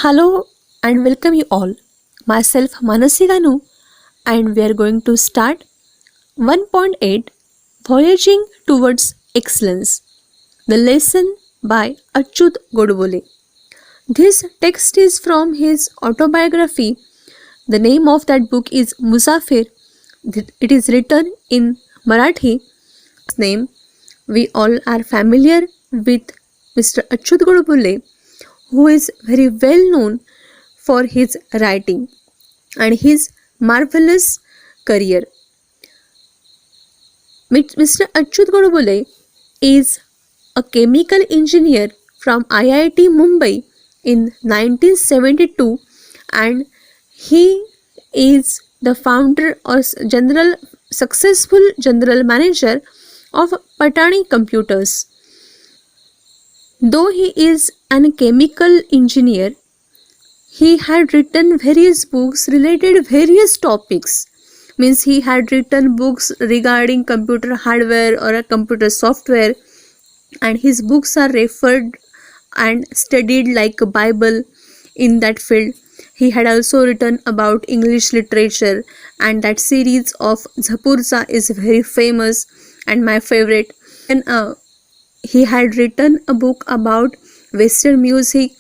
Hello and welcome you all. Myself Manasi Ganu and we are going to start 1.8 Voyaging Towards Excellence. The lesson by Achyut Godbole. This text is from his autobiography. The name of that book is Musafir. It is written in Marathi. His name we all are familiar with Mr. Achyut Godbole, who is very well known for his writing and his marvelous career. Mr. Achyut Godbole is a chemical engineer from IIT Mumbai in 1972, and he is the founder or successful general manager of Patani Computers. Though he is an chemical engineer, he had written various books related various topics. Means he had written books regarding computer hardware or a computer software, and his books are referred and studied like a Bible in that field. He had also written about English literature, and that series of Zapurza is very famous and my favorite. And he had written a book about Western music.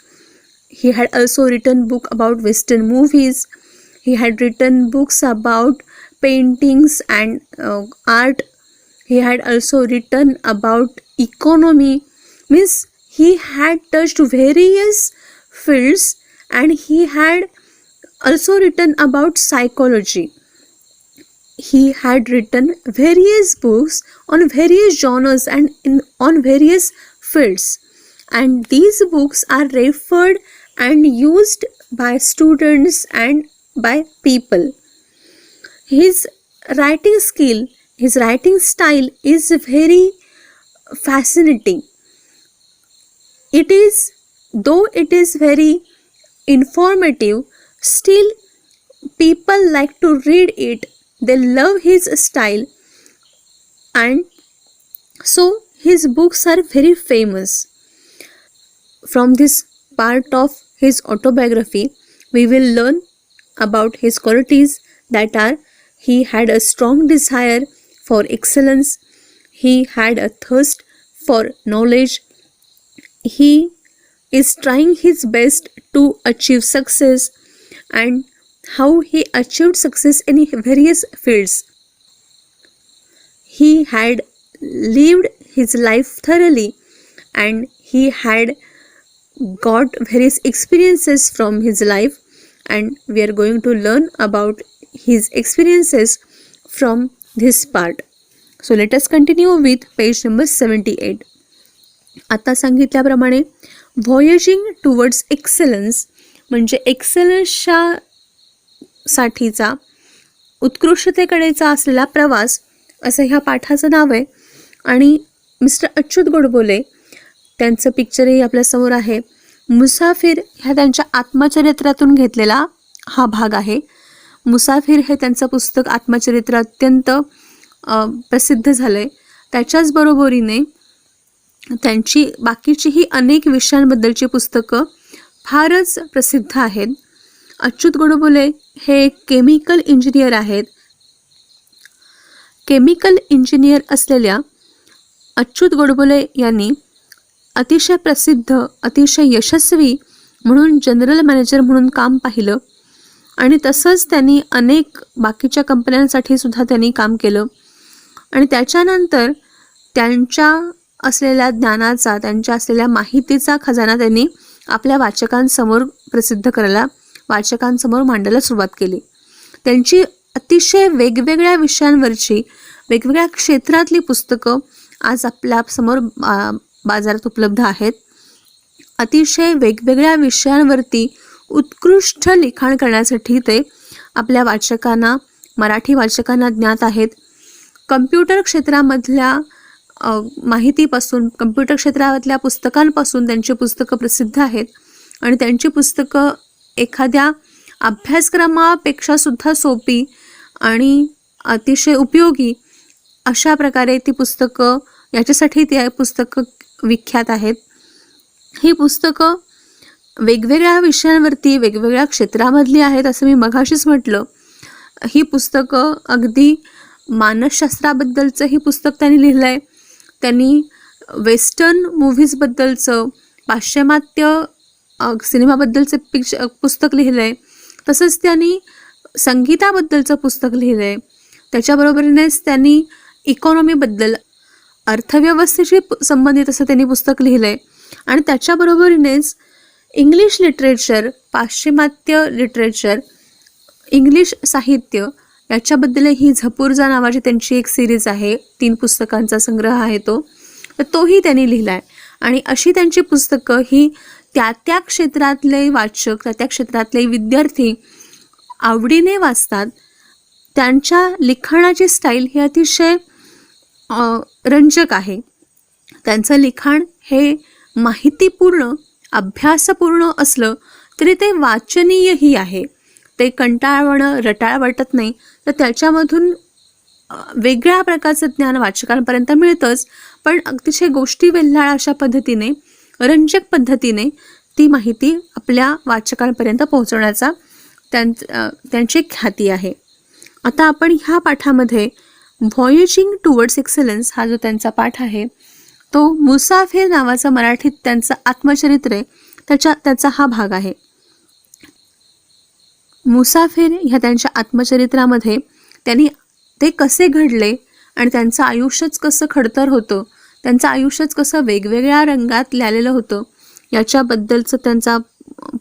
He had also written book about Western movies. He had written books about paintings and art. He had also written about economy. Means he had touched various fields, and he had also written about psychology. He had written various books on various genres and on various fields, and these books are referred and used by students and by people. His writing skill, his writing style is very fascinating. Though it is very informative, still people like to read it. They love his style, and so his books are very famous. From this part of his autobiography, we will learn about his qualities, that are: he had a strong desire for excellence, he had a thirst for knowledge, he is trying his best to achieve success, and how he achieved success in various fields. He had lived his life thoroughly, and he had got various experiences from his life, and we are going to learn about his experiences from this part. So let us continue with page number 78. आता सांगितल्याप्रमाणे व्हॉयजिंग towards excellence म्हणजे एक्सलन्सच्या साठीचा उत्कृष्टतेकडेचा असलेला प्रवास असं ह्या पाठाचं नाव आहे. आणि मिस्टर अच्युत गोडबोले त्यांचं पिक्चरही आपल्यासमोर आहे. मुसाफिर ह्या त्यांच्या आत्मचरित्रातून घेतलेला हा भाग आहे. मुसाफिर हे त्यांचं पुस्तक आत्मचरित्र अत्यंत प्रसिद्ध झालं आहे. त्याच्याच बरोबरीने त्यांची बाकीचीही अनेक विषयांबद्दलची पुस्तकं फारच प्रसिद्ध आहेत. अच्युत गोडबोले हे एक केमिकल इंजिनियर आहेत. केमिकल इंजिनियर असलेल्या अच्युत गोडबोले यांनी अतिशय प्रसिद्ध, अतिशय यशस्वी म्हणून जनरल मॅनेजर म्हणून काम पाहिलं, आणि तसंच त्यांनी अनेक बाकीच्या कंपन्यांसाठी सुद्धा त्यांनी काम केलं. आणि त्याच्यानंतर त्यांच्या असलेल्या ज्ञानाचा, त्यांच्या असलेल्या माहितीचा खजाना त्यांनी आपल्या वाचकांसमोर प्रसिद्ध करायला, वाचकांसमोर मांडायला सुरुवात केली. त्यांची अतिशय वेगवेगळ्या विषयांवरची, वेगवेगळ्या क्षेत्रातली पुस्तकं आज आपल्यासमोर बाजारात उपलब्ध आहेत. अतिशय वेगवेगळ्या विषयांवरती उत्कृष्ट लिखाण करण्यासाठी ते आपल्या वाचकांना, मराठी वाचकांना ज्ञात आहेत. कम्प्युटर क्षेत्रामधल्या माहितीपासून, कम्प्युटर क्षेत्रातल्या पुस्तकांपासून त्यांची पुस्तकं प्रसिद्ध आहेत, आणि त्यांची पुस्तकं एखाद्या अभ्यासक्रमापेक्षा सुद्धा सोपी आणि अतिशय उपयोगी अशा प्रकारे ती पुस्तकं, याच्यासाठी ती पुस्तकं विख्यात आहेत. ही पुस्तकं वेगवेगळ्या विषयांवरती वेगवेगळ्या क्षेत्रामधली आहेत असं मी मघाशीच म्हटलं. ही पुस्तकं अगदी मानसशास्त्राबद्दलचं ही पुस्तक त्यांनी लिहिलं आहे. त्यांनी वेस्टर्न मूव्हीजबद्दलचं, पाश्चिमात्य सिनेमाबद्दलचं पुस्तक लिहिलं आहे. तसंच त्यांनी संगीताबद्दलचं पुस्तक लिहिलं आहे. त्याच्याबरोबरीनेच त्यांनी इकॉनॉमीबद्दल, अर्थव्यवस्थेशी संबंधित असं त्यांनी पुस्तक लिहिलं आहे. आणि त्याच्याबरोबरीनेच इंग्लिश लिटरेचर, पाश्चिमात्य लिटरेचर, इंग्लिश साहित्य याच्याबद्दलही झपूर्झा नावाची त्यांची एक सिरीज आहे, 3 पुस्तकांचा संग्रह आहे तो, तर तोही त्यांनी लिहिला आहे. आणि अशी त्यांची पुस्तकं ही त्या क्षेत्रातले वाचक, त्या क्षेत्रातले विद्यार्थी आवडीने वाचतात. त्यांच्या लिखाणाची स्टाईल ही अतिशय रंजक आहे. त्यांचं लिखाण हे माहितीपूर्ण, अभ्यासपूर्ण असलं तरी ते वाचनीयही आहे. ते कंटाळवाणं, रटाळ वाटत नाही. तर त्याच्यामधून वेगळ्या प्रकारचं ज्ञान वाचकांपर्यंत मिळतंच, पण अतिशय गोष्टी वेल्हाळ अशा पद्धतीने, रंजक पद्धतीने ती माहिती आपल्या वाचकांपर्यंत पोहोचवण्याचा त्यांची ख्याती आहे. आता आपण ह्या पाठामध्ये व्हॉयेजिंग टुवर्ड्स एक्सलन्स हा जो त्यांचा पाठ आहे, तो मुसाफिर नावाचं मराठीत त्यांचं आत्मचरित्र आहे, त्याचा हा भाग आहे. मुसाफिर ह्या त्यांच्या आत्मचरित्रामध्ये त्यांनी ते कसे घडले आणि त्यांचं आयुष्यच कसं खडतर होतं, त्यांचं आयुष्यच कसं वेगवेगळ्या रंगात लिहिलेलं होतं, याच्याबद्दलचं त्यांचा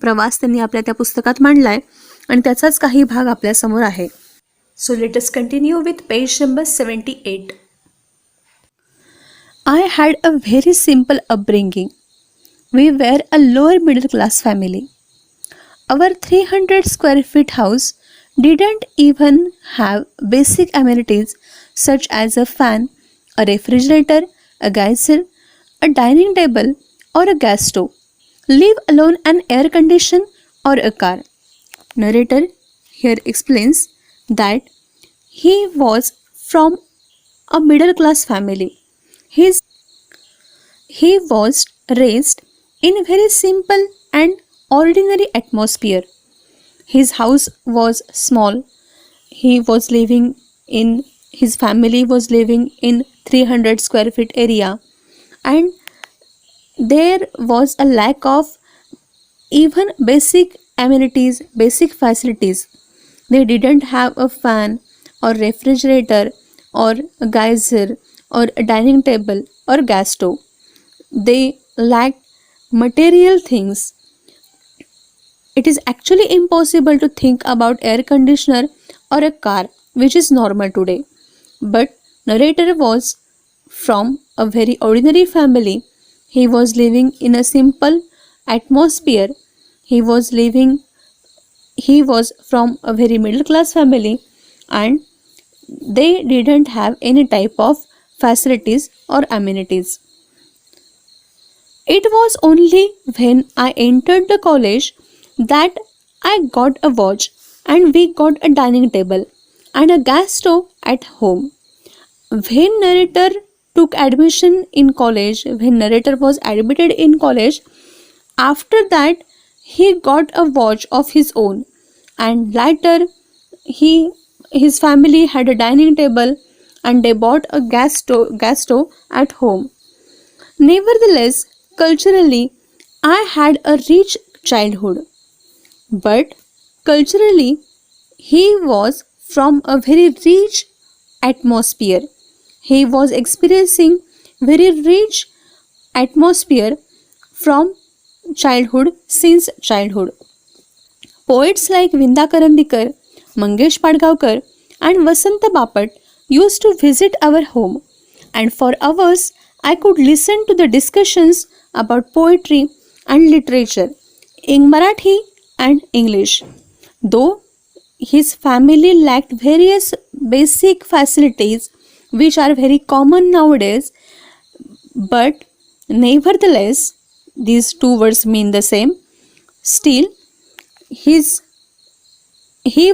प्रवास त्यांनी आपल्या त्या पुस्तकात मांडला आहे. आणि त्याचाच काही भाग आपल्यासमोर आहे. So let us continue with page number 78. I had a very simple upbringing. We were a lower middle class family. Our 300 square feet house didn't even have basic amenities such as a fan, a refrigerator, a geyser, a dining table, or a gas stove, leave alone an air conditioner or a car. Narrator here explains that he was from a middle class family. He was raised in a very simple and ordinary atmosphere. His house was small. His family was living in 300 square feet area, and there was a lack of even basic amenities, basic facilities. They didn't have a fan or refrigerator or a geyser or a dining table or gas stove. They lacked material things. It is actually impossible to think about air conditioner or a car, which is normal today. But narrator was from a very ordinary family. He was living in a simple atmosphere. He was from a very middle class family, and they didn't have any type of facilities or amenities. It was only when I entered the college that I got a watch, and we got a dining table and a gas stove at home. When narrator took admission in college, when narrator was admitted in college, after that he got a watch of his own, and later his family had a dining table and they bought a gas stove at home. Nevertheless, culturally, I had a rich childhood. But culturally, he was from a very rich atmosphere. He was experiencing very rich atmosphere from childhood, since childhood. Poets like Vinda Karandikar, Mangesh Padgaonkar, and Vasant Bapat used to visit our home, and for hours I could listen to the discussions about poetry and literature in Marathi and English. Though his family lacked various basic facilities which are very common nowadays, but nevertheless, these two words mean the same. Still, he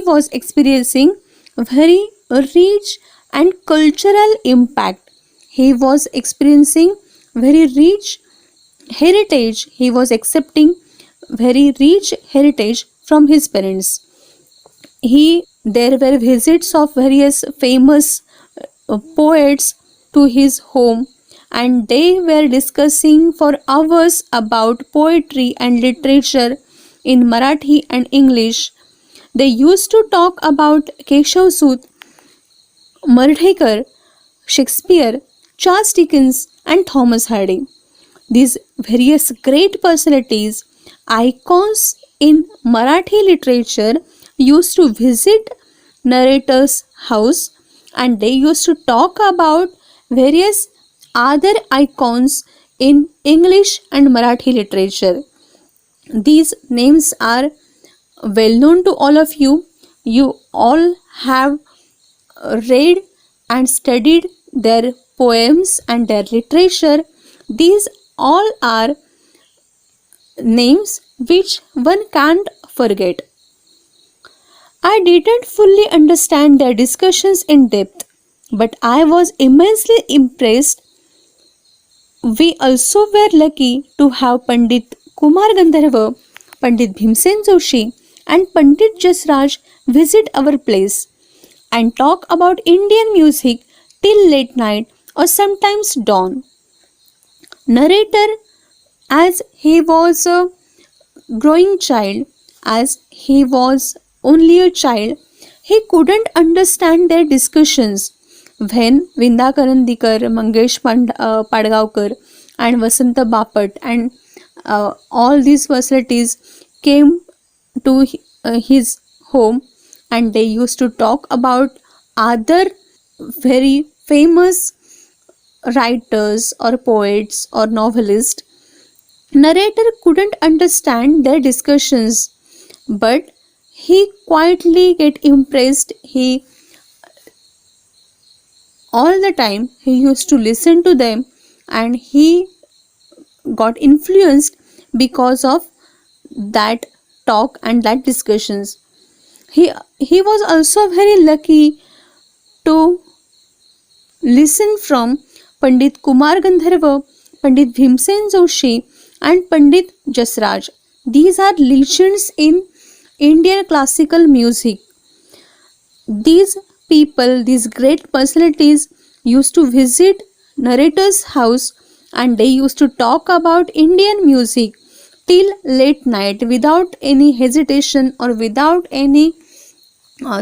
was experiencing very rich and cultural impact. He was experiencing very rich heritage. He was accepting very rich heritage from his parents. There were visits of various famous poets to his home, and they were discussing for hours about poetry and literature in Marathi and English. They used to talk about Keshav Sut, Mardekar, Shakespeare, Charles Dickens, and Thomas Hardy. These various great personalities, icons in Marathi literature, used to visit narrator's house, and they used to talk about various other icons in English and Marathi literature. These names are well known to all of you. You all have read and studied their poems and their literature. These all are names which one can't forget. I didn't fully understand their discussions in depth, but I was immensely impressed. We also were lucky to have Pandit Kumar Gandharva, Pandit Bhimsen Joshi, and Pandit Jasraj visit our place and talk about Indian music till late night or sometimes dawn. Narrator, as he was a growing child, as he was only a child, he couldn't understand their discussions. When Vinda Karandikar, Mangesh Padgaonkar, and Vasanta Bapat and all these facilities came to his home, and they used to talk about other very famous writers or poets or novelists, narrator couldn't understand their discussions, but he quietly get impressed. He all the time he used to listen to them, and he got influenced because of that talk and that discussions. He was also very lucky to listen from Pandit Kumar Gandharva, Pandit Bhimsen Joshi, and Pandit Jasraj. These are legends in Indian classical music. These people, these great personalities, used to visit narrator's house, and they used to talk about Indian music till late night without any hesitation or without any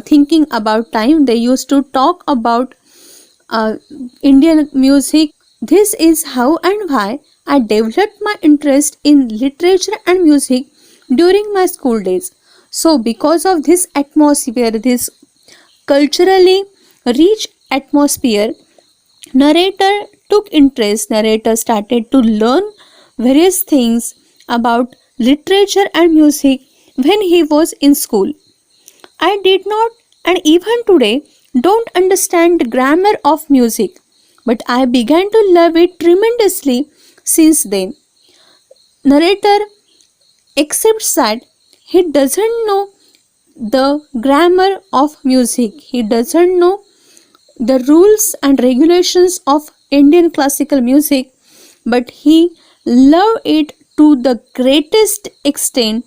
thinking about time. They used to talk about Indian music. This is how and why I developed my interest in literature and music during my school days. So, because of this atmosphere, this culturally rich atmosphere, narrator took interest. Narrator started to learn various things about literature and music when he was in school. I did not, and even today don't understand the grammar of music, but I began to love it tremendously since then. Narrator accepts that he doesn't know the grammar of music, he doesn't know the rules and regulations of Indian classical music, but he loved it to the greatest extent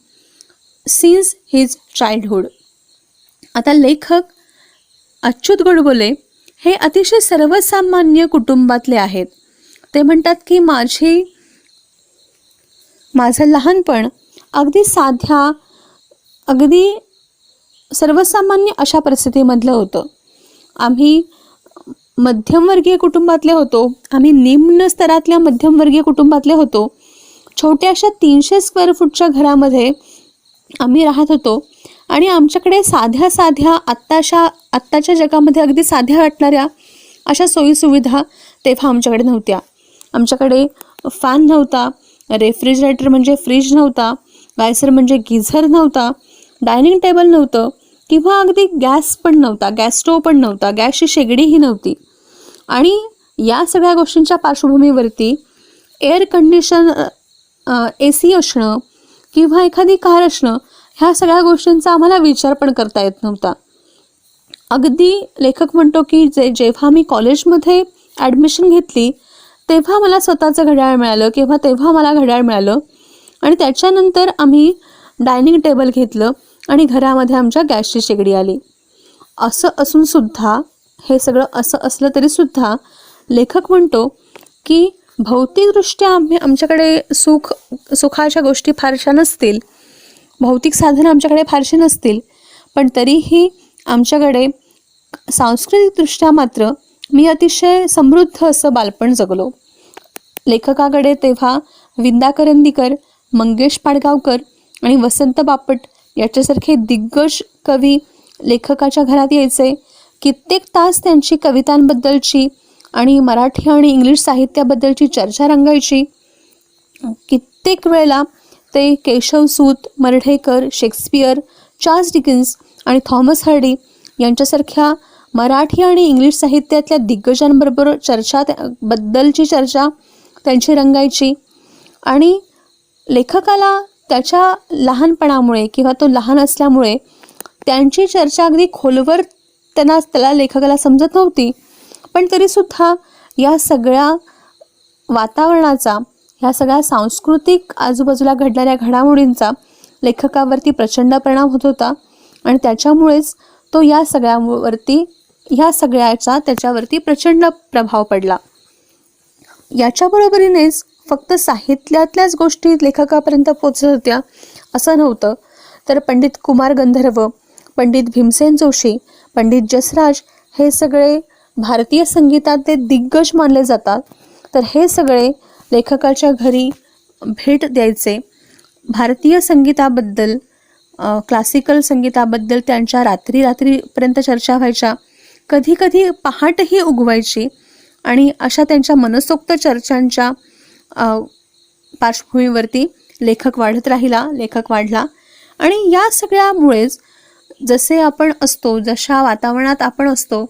since his childhood. आता लेखक अच्युत गोडबोले हे अतिशय सर्वसामान्य कुटुंबातले आहेत. ते म्हणतात की माझं लहानपण अगदी साध्या, अगदी सर्वसामान्य अशा परिस्थितीमधलं होतं. आम्ही मध्यमवर्गीय कुटुंबातले होतो. आम्ही निम्न स्तरातल्या मध्यमवर्गीय कुटुंबातले होतो. छोट्याशा 300 स्क्वेअर फूटच्या घरामध्ये आम्ही राहत होतो, आणि आमच्याकडे साध्या आत्ताच्या जगामध्ये अगदी साध्या वाटणाऱ्या अशा सोयीसुविधा तेव्हा आमच्याकडे नव्हत्या. आमच्याकडे फॅन नव्हता, रेफ्रिजरेटर म्हणजे फ्रीज नव्हता, गायसर म्हणजे गिझर नव्हता, डायनिंग टेबल नव्हतं, किंवा अगदी गॅस पण नव्हता, गॅस स्टोव पण नव्हता, गॅसची शेगडीही नव्हती. आणि या सगळ्या गोष्टींच्या पार्श्वभूमीवरती एअर कंडिशन, AC असणं किंवा एखादी कार असणं, ह्या सगळ्या गोष्टींचा आम्हाला विचार पण करता येत नव्हता. अगदी लेखक म्हणतो की जेव्हा मी कॉलेजमध्ये ॲडमिशन घेतली तेव्हा मला स्वतःचं घड्याळ मिळालं, किंवा तेव्हा मला घड्याळ मिळालं. आणि त्याच्यानंतर आम्ही डायनिंग टेबल घेतलं आणि घरामध्ये आमच्या गॅसची शेगडी आली. असं असूनसुद्धा, हे सगळं असं असलं तरीसुद्धा लेखक म्हणतो की भौतिकदृष्ट्या आमच्याकडे सुखाच्या गोष्टी फारशा नसतील, भौतिक साधनं आमच्याकडे फारशी नसतील, पण तरीही आमच्याकडे सांस्कृतिकदृष्ट्या मात्र मी अतिशय समृद्ध असं बालपण जगलो. लेखकाकडे तेव्हा विंदा करंदीकर, मंगेश पाडगावकर आणि वसंत बापट याच्यासारखे दिग्गज कवी लेखकाच्या घरात यायचे. कित्येक तास त्यांची कवितांबद्दलची आणि मराठी आणि इंग्लिश साहित्याबद्दलची चर्चा रंगायची. कित्येक वेळेला ते Keshavsut, Mardhekar, Shakespeare, Charles Dickens आणि थॉमस हार्डी यांच्यासारख्या मराठी आणि इंग्लिश साहित्यातल्या दिग्गजांबरोबर बद्दलची चर्चा त्यांची रंगायची. आणि लेखकाला त्याच्या लहानपणामुळे किंवा तो लहान असल्यामुळे त्यांची चर्चा अगदी खोलवर त्याला लेखकाला समजत नव्हती, पण तरीसुद्धा या सगळ्या वातावरणाचा, ह्या सगळ्या सांस्कृतिक आजूबाजूला घडणाऱ्या घडामोडींचा लेखकावरती प्रचंड परिणाम होत होता आणि त्याच्यामुळेच तो ह्या सगळ्याचा त्याच्यावरती प्रचंड प्रभाव पडला. याच्याबरोबरीनेच फक्त साहित्यातल्याच गोष्टी लेखकापर्यंत पोचत होत्या असं नव्हतं, तर पंडित कुमार गंधर्व, पंडित भीमसेन जोशी, पंडित जसराज हे सगळे भारतीय संगीतातले दिग्गज मानले जातात. तर हे सगळे लेखकाच्या घरी भेट द्यायचे. भारतीय संगीताबद्दल, क्लासिकल संगीताबद्दल त्यांच्या रात्रीपर्यंत चर्चा व्हायच्या. कधी कधी पहाटही उगवायची. आणि अशा त्यांच्या मनसोक्त चर्चांच्या पार्श्वभूमीवरती लेखक वाढला. आणि या सगळ्यामुळेच जसे आपण असतो, जशा वातावरणात आपण असतो,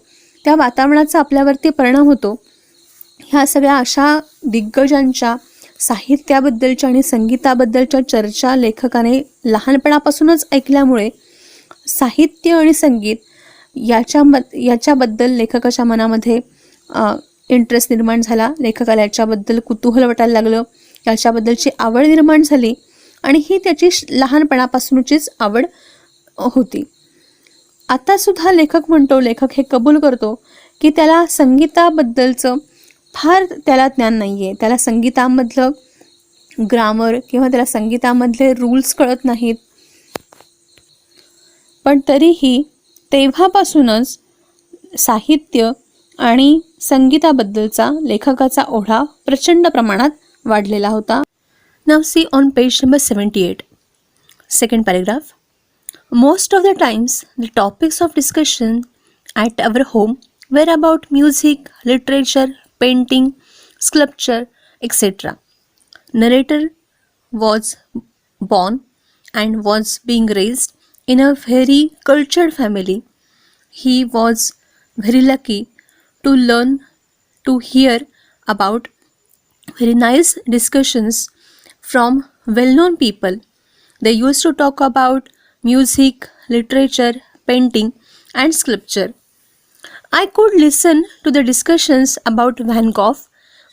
त्या वातावरणाचा आपल्यावरती परिणाम होतो. ह्या सगळ्या अशा दिग्गजांच्या साहित्याबद्दलच्या आणि संगीताबद्दलच्या चर्चा लेखकाने लहानपणापासूनच ऐकल्यामुळे साहित्य आणि संगीत याच्याबद्दल लेखकाच्या मनामध्ये इंटरेस्ट निर्माण झाला. लेखकाला याच्याबद्दल कुतूहल वाटायला लागलं, याच्याबद्दलची आवड निर्माण झाली आणि ही त्याची लहानपणापासूनचीच आवड होती. आतासुद्धा लेखक हे कबूल करतो की त्याला संगीताबद्दलचं फार त्याला ज्ञान नाही आहे. त्याला संगीतामधलं ग्रामर किंवा त्याला संगीतामधले रूल्स कळत नाहीत, पण तरीही तेव्हापासूनच साहित्य आणि संगीताबद्दलचा लेखकाचा ओढा प्रचंड प्रमाणात वाढलेला होता. Now see on page number 78, second paragraph. Most of the times the topics of discussion at our home were about music, literature, painting, sculpture, etc. Narrator was born and was being raised in a very cultured family. He was very lucky to hear about very nice discussions from well-known people. They used to talk about music, literature, painting, and sculpture. I could listen to the discussions about Van Gogh,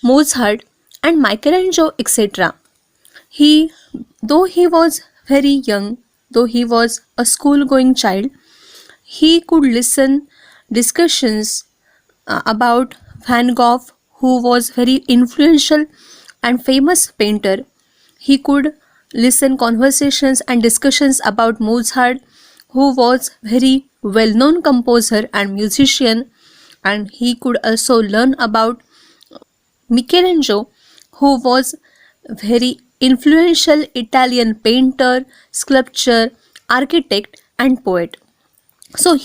Mozart, and Michelangelo, etc. Though he was very young, though he was a school-going child, he could listen discussions about Van Gogh, who was very influential and famous painter. He could listen conversations and discussions about Mozart, who was very well-known composer and musician, and he could also learn about Michelangelo, who was very influential Italian painter, sculptor, architect, and poet. So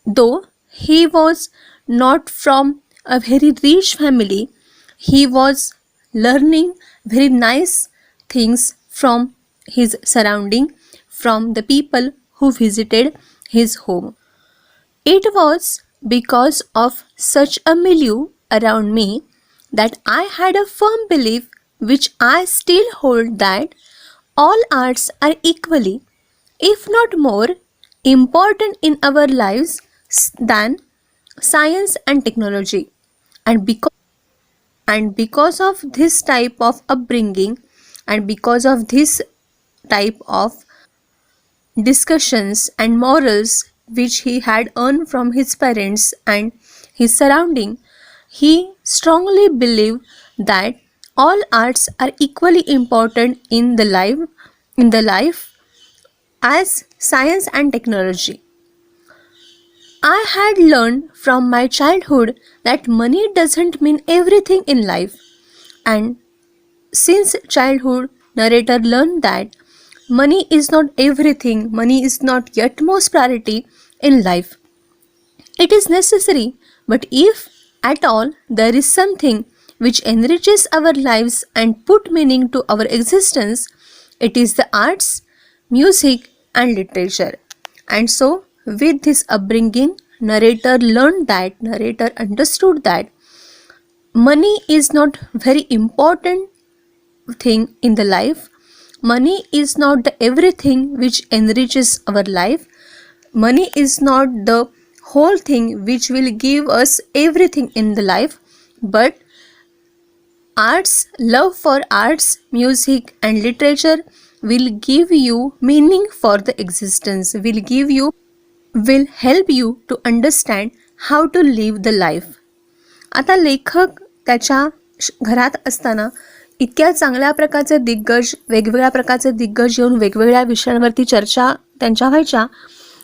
though he was not from a very rich family, he was learning very nice things from his surrounding, from the people who visited his home. It was because of such a milieu around me that I had a firm belief, which I still hold, that all arts are equally, if not more, important in our lives than science and technology. And because of this type of upbringing, and because of this type of discussions and morals which he had earned from his parents and his surrounding, he strongly believed that all arts are equally important in the life as science and technology. I had learned from my childhood that money doesn't mean everything in life, and since childhood, narrator learned that money is not everything, money is not yet most priority in life. It is necessary, but if at all there is something which enriches our lives and put meaning to our existence, it is the arts, music and literature. And so with this upbringing, narrator understood that money is not very important thing in the life. Money is not the everything which enriches our life. Money is not the whole thing which will give us everything in the life, but arts, love for arts, music and literature will give you meaning for the existence, will help you to understand how to live the life. आता लेखक त्याच्या घरात असताना इतक्या चांगल्या प्रकारचे दिग्गज, वेगवेगळ्या प्रकारचे दिग्गज येऊन वेगवेगळ्या विषयांवरती चर्चा त्यांच्या व्हायच्या,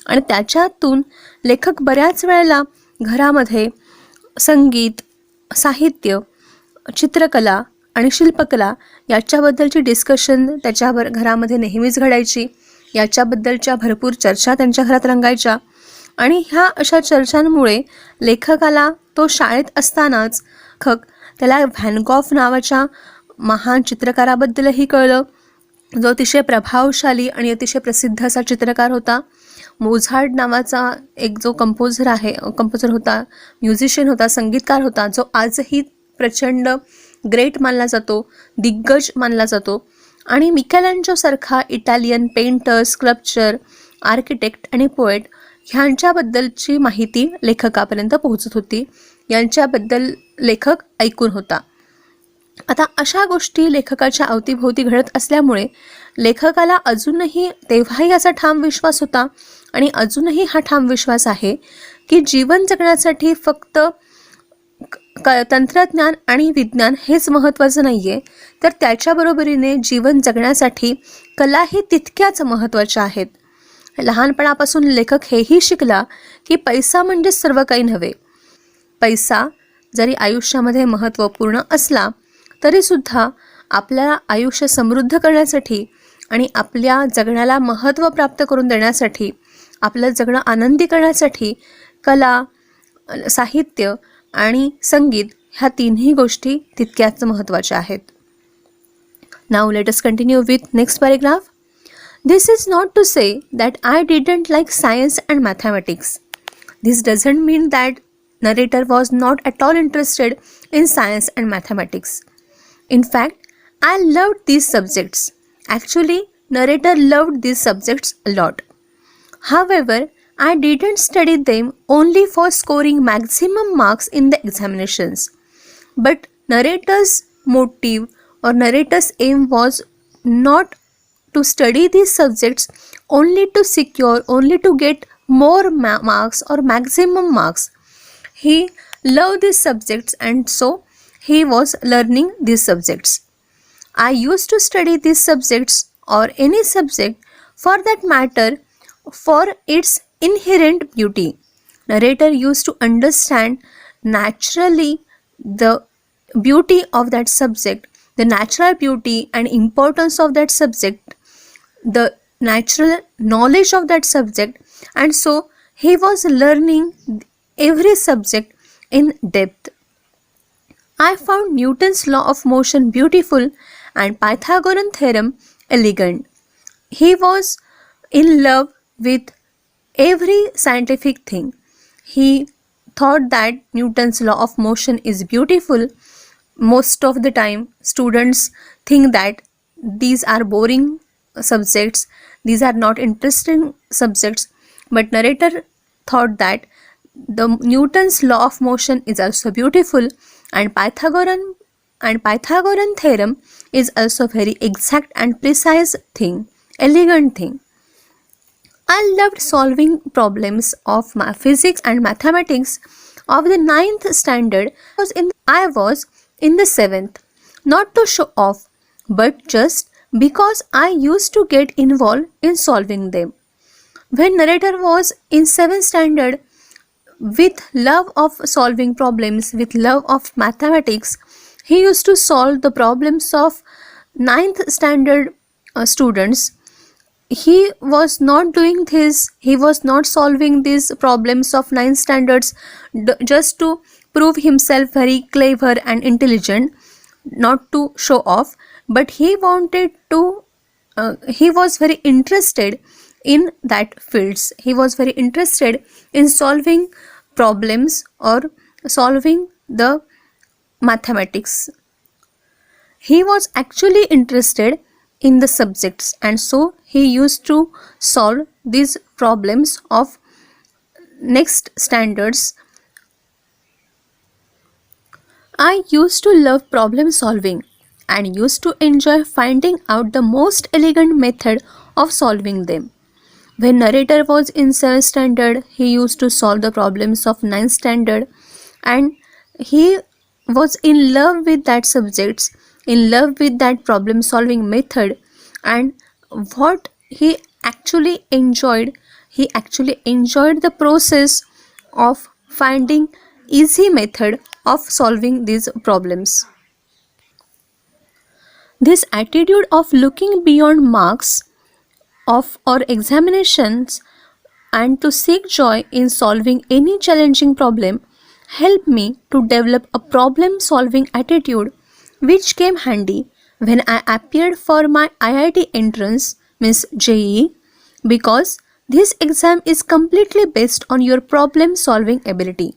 आणि त्याच्यातून लेखक बऱ्याच वेळेला घरामध्ये संगीत, साहित्य, चित्रकला आणि शिल्पकला याच्याबद्दलची डिस्कशन त्याच्या घरामध्ये नेहमीच घडायची. याच्याबद्दलच्या भरपूर चर्चा त्यांच्या घरात रंगायच्या, आणि ह्या अशा चर्चांमुळे लेखकाला तो शाळेत असतानाच त्याला व्हॅन गॉफ नावाच्या महान चित्रकाराबद्दलही कळलं, जो अतिशय प्रभावशाली आणि अतिशय प्रसिद्ध असा चित्रकार होता. मोझार्ट नावाचा एक जो कंपोजर होता, म्युझिशियन होता, संगीतकार होता, जो आजही प्रचंड ग्रेट मानला जातो, दिग्गज मानला जातो. आणि मिकेलँजेलोसारखा इटालियन पेंटर, स्कल्पचर, आर्किटेक्ट आणि पोएट ह्यांच्याबद्दलची माहिती लेखकापर्यंत पोहोचत होती. यांच्याबद्दल लेखक ऐकून होता. आता अशा गोष्टी लेखकाच्या अवतीभोवती घडत असल्यामुळे लेखकाला अजूनही, तेव्हाही असा ठाम विश्वास होता आणि अजूनही हा ठाम विश्वास आहे की जीवन जगण्यासाठी फक्त तंत्रज्ञान आणि विज्ञान हेच महत्त्वाचं नाही आहे, तर त्याच्याबरोबरीने जीवन जगण्यासाठी कलाही तितक्याच महत्त्वाच्या आहेत. लहानपणापासून लेखक हेही शिकला की पैसा म्हणजे सर्व काही नव्हे. पैसा जरी आयुष्यामध्ये महत्त्वपूर्ण असला तरीसुद्धा आपल्याला आयुष्य समृद्ध करण्यासाठी आणि आपल्या जगण्याला महत्त्व प्राप्त करून देण्यासाठी, आपलं जगणं आनंदी करण्यासाठी कला, साहित्य आणि संगीत ह्या तिन्ही गोष्टी तितक्याच महत्त्वाच्या आहेत. Now let us continue with next paragraph. This is not to say that I didn't like science and mathematics. This doesn't mean that narrator was not at all interested in science and mathematics. In fact, I loved these subjects. Actually, narrator loved these subjects a lot. However, I didn't study them only for scoring maximum marks in the examinations. But narrator's motive or narrator's aim was not to study these subjects only to get more marks or maximum marks. He loved these subjects and so he was learning these subjects. I used to study these subjects or any subject for that matter for its inherent beauty. Narrator used to understand naturally the beauty of that subject, the natural beauty and importance of that subject, the natural knowledge of that subject, and so he was learning every subject in depth. I found Newton's law of motion beautiful and Pythagorean theorem elegant. He was in love with every scientific thing. He thought that Newton's law of motion is beautiful. Most of the time students think that these are boring subjects, these are not interesting subjects, but narrator thought that the Newton's law of motion is also beautiful and Pythagorean and Pythagorean theorem is also very exact and precise thing, elegant thing. I loved solving problems of my physics and mathematics of the ninth standard. I was in the seventh, not to show off, but just because I used to get involved in solving them. When narrator was in seventh standard, with love of solving problems, with love of mathematics, he used to solve the problems of ninth standard students. He was not doing this, he was not solving these problems of ninth standards just to prove himself very clever and intelligent, not to show off, but he wanted to he was very interested in that fields. He was very interested in solving problems or solving the mathematics. He was actually interested in the subjects, and so he used to solve these problems of next standards. I used to love problem solving and used to enjoy finding out the most elegant method of solving them. When narrator was in 7th standard, he used to solve the problems of 9th standard, and he was in love with that subjects, in love with that problem solving method. And what he actually enjoyed the process of finding easy method of solving these problems. This attitude of looking beyond marks of or examinations and to seek joy in solving any challenging problem helped me to develop a problem solving attitude, which came handy when I appeared for my IIT entrance, means JEE, because this exam is completely based on your problem solving ability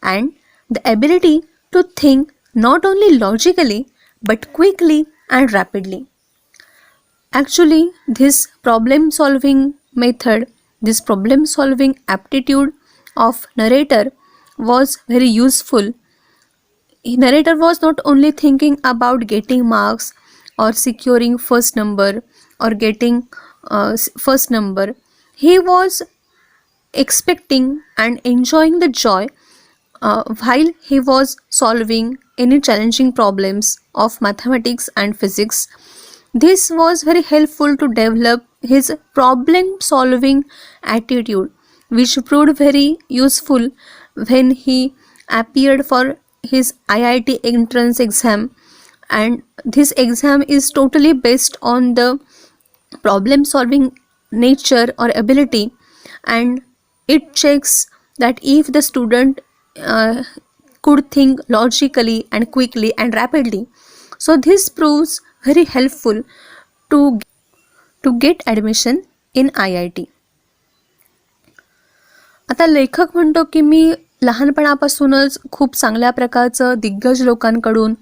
and the ability to think not only logically but quickly and rapidly. Actually, this problem solving method, this problem solving aptitude of narrator was very useful. Narrator was not only thinking about getting marks or securing first number or getting first number, he was expecting and enjoying the joy while he was solving any challenging problems of mathematics and physics. This was very helpful to develop his problem solving attitude, which proved very useful when he appeared for his IIT entrance exam. And this exam is totally based on the problem solving nature or ability, and it checks that if the student uh, could think logically and quickly and rapidly. So this proves very helpful to get admission in IIT. आता लेखक म्हणतो की मी लहानपणापासूनच खूप चांगल्या प्रकारचं दिग्गज लोकांकडून,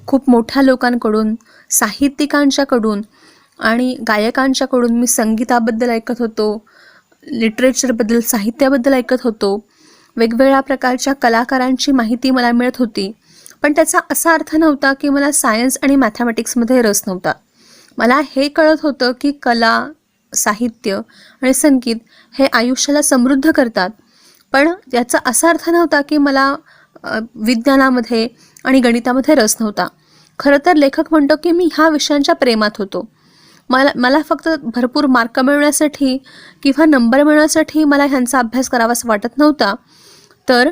खूप मोठ्या लोकांकडून, साहित्यिकांच्याकडून आणि गायकांच्याकडून मी संगीताबद्दल ऐकत होतो, लिटरेचरबद्दल, साहित्याबद्दल ऐकत होतो, वेगवेगळ्या प्रकारच्या कलाकारांची माहिती मला मिळत होती. पण त्याचा असा अर्थ नव्हता की मला सायन्स आणि मॅथमॅटिक्समध्ये रस नव्हता. मला हे कळत होतं की कला, साहित्य आणि संगीत हे आयुष्याला समृद्ध करतात, पण याचा असा अर्थ नव्हता की मला विज्ञानामध्ये आणि गणितामध्ये रस नव्हता. खरं तर लेखक म्हणतो की मी ह्या विषयांच्या प्रेमात होतो. मला फक्त भरपूर मार्क मिळवण्यासाठी किंवा नंबर मिळवण्यासाठी मला ह्यांचा अभ्यास करावासा वाटत नव्हता, तर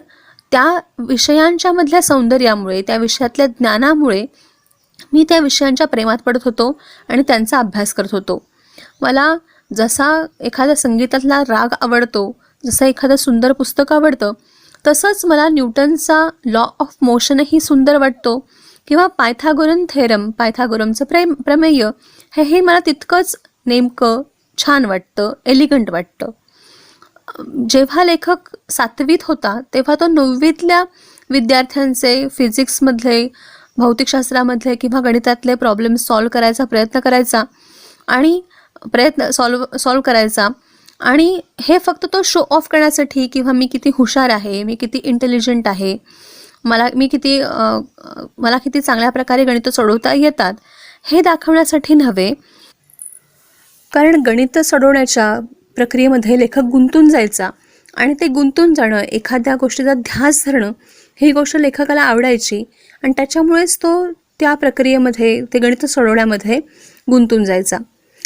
त्या विषयांच्या मधल्या सौंदर्यामुळे, त्या विषयातल्या ज्ञानामुळे मी त्या विषयांच्या प्रेमात पडत होतो आणि त्यांचा अभ्यास करत होतो. मला जसा एखाद्या संगीतातला राग आवडतो, जसं एखादं सुंदर पुस्तक आवडतं, तसंच मला न्यूटनचा लॉ ऑफ मोशनही सुंदर वाटतो किंवा पायथागोरन थेरम, पायथागोरमचं प्रमेय हे मला तितकंच नेमकं छान वाटतं, एलिगंट वाटतं. जेव्हा लेखक 7वीत होता तेव्हा तो 9वीतल्या विद्यार्थ्यांचे फिजिक्समधले, भौतिकशास्त्रामधले किंवा गणितातले प्रॉब्लेम सॉल्व करायचा प्रयत्न करायचा आणि सॉल्व करायचा, आणि हे फक्त तो शो ऑफ करण्यासाठी किंवा मी किती हुशार आहे, मी किती इंटेलिजंट आहे, मला किती चांगल्या प्रकारे गणितं सोडवता येतात हे दाखवण्यासाठी नव्हे, कारण गणित सोडवण्याच्या प्रक्रियेमध्ये लेखक गुंतून जायचा आणि ते गुंतून जाणं, एखाद्या गोष्टीचा ध्यास धरणं, ही गोष्ट लेखकाला आवडायची आणि त्याच्यामुळेच तो त्या प्रक्रियेमध्ये, ते गणित सोडवण्यामध्ये गुंतून जायचा.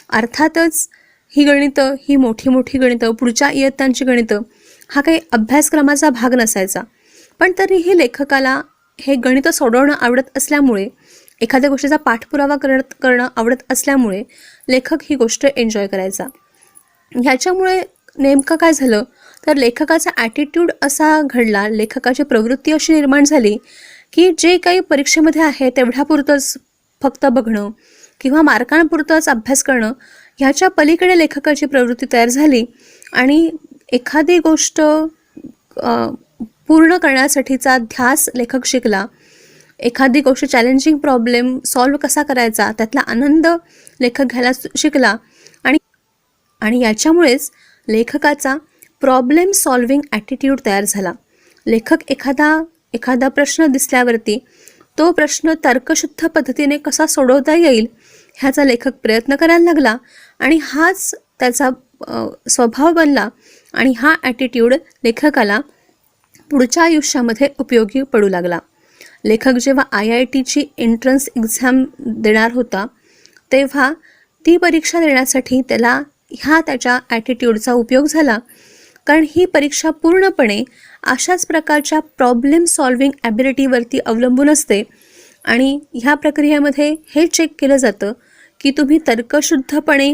अर्थातच ही मोठी मोठी गणितं, पुढच्या इयत्तांची गणितं हा काही अभ्यासक्रमाचा भाग नसायचा, पण तरीही लेखकाला हे गणितं सोडवणं आवडत असल्यामुळे, एखाद्या गोष्टीचा पाठपुरावा करणं आवडत असल्यामुळे लेखक ही गोष्ट एन्जॉय करायचा. ह्याच्यामुळे नेमकं काय झालं तर लेखकाचा ॲटिट्यूड असा घडला, लेखकाची प्रवृत्ती अशी निर्माण झाली की जे काही परीक्षेमध्ये आहे तेवढ्यापुरतंच फक्त बघणं किंवा मार्कांपुरतंच अभ्यास करणं, ह्याच्या पलीकडे लेखकाची प्रवृत्ती तयार झाली आणि एखादी गोष्ट पूर्ण करण्यासाठीचा ध्यास लेखक शिकला. एखादी गोष्ट, चॅलेंजिंग प्रॉब्लेम सॉल्व्ह कसा करायचा, त्यातला आनंद लेखक घ्यायला शिकला आणि याच्यामुळेच लेखकाचा प्रॉब्लेम सॉल्विंग ॲटिट्यूड तयार झाला. लेखक एखादा प्रश्न दिसल्यावरती तो प्रश्न तर्कशुद्ध पद्धतीने कसा सोडवता येईल ह्याचा लेखक प्रयत्न करायला लागला आणि हाच त्याचा स्वभाव बनला आणि हा ॲटिट्यूड लेखकाला पुढच्या आयुष्यामध्ये उपयोगी पडू लागला. लेखक जेव्हा IITची एंट्रन्स एक्झाम देणार होता तेव्हा ती परीक्षा देण्यासाठी त्याला त्याच्या ॲटिट्यूडचा उपयोग झाला, कारण ही परीक्षा पूर्णपणे अशाच प्रकारच्या प्रॉब्लेम सॉल्विंग ॲबिलिटीवरती अवलंबून असते आणि ह्या प्रक्रियेमध्ये हे चेक केलं जातं की तुम्ही तर्कशुद्धपणे,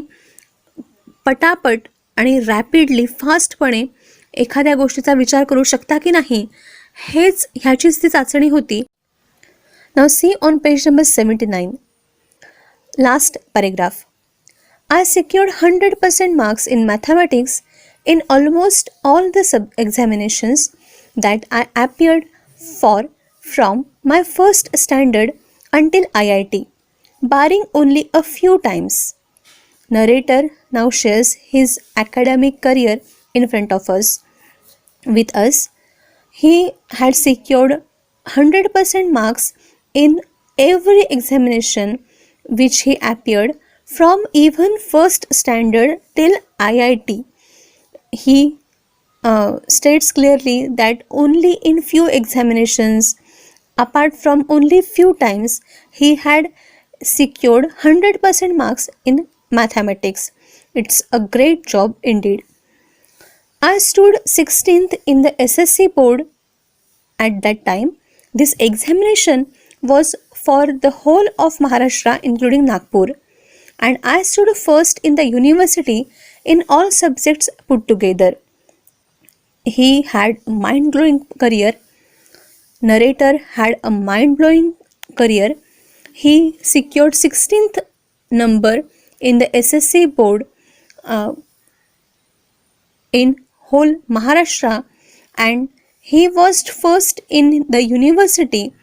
पटापट आणि रॅपिडली, फास्टपणे एखाद्या गोष्टीचा विचार करू शकता की नाही, ह्याचीच ती चाचणी होती. Now see on page number 79, last paragraph. I secured 100% marks in mathematics in almost all the sub-examinations that I appeared for from my first standard until IIT, barring only a few times. Narrator now shares his academic career in front of us. With us, he had secured 100% marks in every examination which he appeared from even first standard till IIT. He states clearly that only in few examinations, apart from only few times, he had secured 100% marks in mathematics. It's a great job indeed. I stood 16th in the SSC board at that time. This examination was for the whole of Maharashtra including Nagpur, and I stood first in the university in all subjects put together. He had a mind-blowing career. Narrator had a mind-blowing career. He secured 16th number in the SSC board in whole Maharashtra, and he was first in the university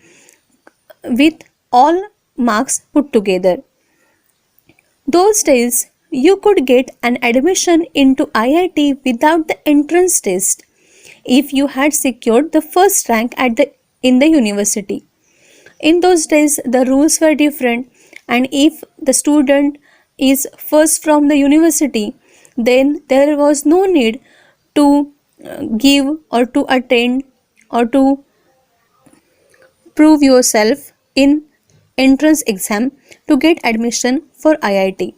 with all marks put together. Those days, you could get an admission into IIT without the entrance test if you had secured the first rank in the university. In those days, the rules were different, and if the student is first from the university, then there was no need to give or to attend or to prove yourself in entrance exam to get admission for IIT.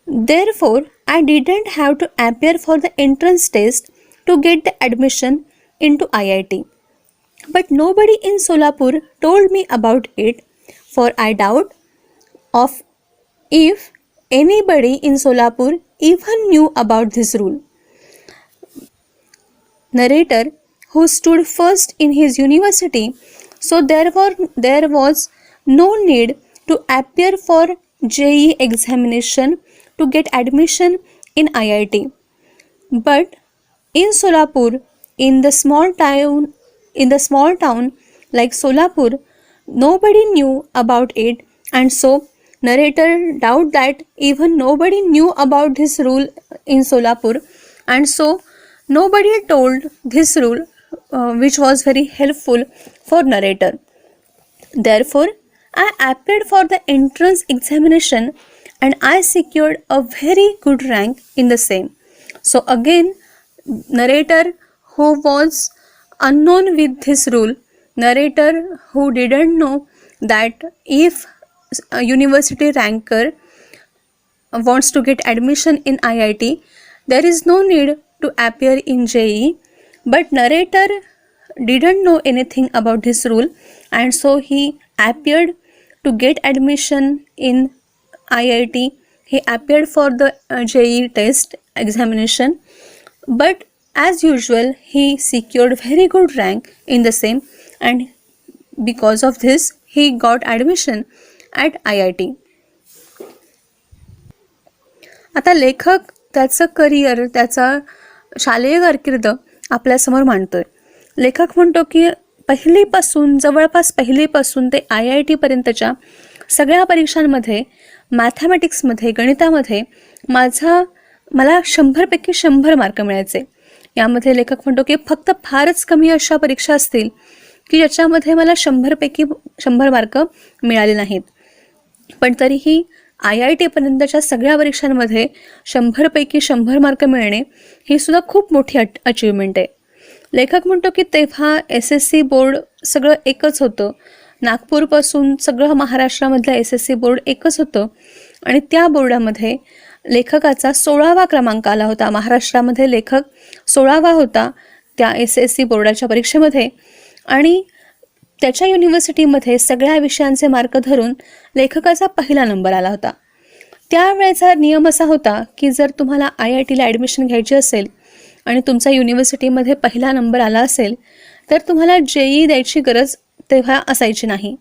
Therefore, I didn't have to appear for the entrance test to get the admission into IIT. But nobody in Solapur told me about it, for I doubt of if anybody in Solapur even knew about this rule. Narrator, who stood first in his university, so there was no need to appear for JEE examination to get admission in IIT. But in Solapur, in the small town like Solapur, nobody knew about it, and so narrator doubt that even nobody knew about this rule in Solapur, and so nobody told this rule which was very helpful for narrator. Therefore, I appeared for the entrance examination and I secured a very good rank in the same. So again, narrator who was unknown with this rule, narrator who didn't know that if a university ranker wants to get admission in IIT, there is no need to appear in JEE, but narrator didn't know anything about this rule, and so he appeared to get admission in IIT. He appeared for the JEE test examination, but as usual he secured very good rank in the same, and because of this he got admission at IIT. आता लेखक त्याचं career, त्याचा शालेय कारकीर्द आपल्यासमोर मांडतोय. लेखक म्हणतो की जवळपास पहिलीपासून ते IIT पर्यंतच्या सगळ्या परीक्षांमध्ये, मॅथमॅटिक्समध्ये, गणितामध्ये मला 100पैकी 100 मार्क मिळायचे. यामध्ये लेखक म्हणतो की फक्त फारच कमी अशा परीक्षा असतील की ज्याच्यामध्ये मला 100पैकी 100 मार्क मिळाले नाहीत, पण तरीही IIT पर्यंतच्या सगळ्या परीक्षांमध्ये 100पैकी 100 मार्क मिळणे ही सुद्धा खूप मोठी अचिव्हमेंट आहे. लेखक म्हणतो की तेव्हा SSC बोर्ड सगळं एकच होतं. नागपूरपासून सगळं महाराष्ट्रामधलं SSC बोर्ड एकच होतं आणि त्या बोर्डामध्ये लेखकाचा 16वा क्रमांक आला होता. महाराष्ट्रामध्ये लेखक 16वा होता त्या SSC बोर्डाच्या परीक्षेमध्ये, आणि त्याच्या युनिव्हर्सिटीमध्ये सगळ्या विषयांचे मार्क धरून लेखकाचा पहिला नंबर आला होता. त्यावेळेचा नियम असा होता की जर तुम्हाला IITला ॲडमिशन घ्यायची असेल आणि तुमचा युनिव्हर्सिटीमध्ये पहिला नंबर आला असेल तर तुम्हाला JEE द्यायची गरज तेव्हा असायची नाही,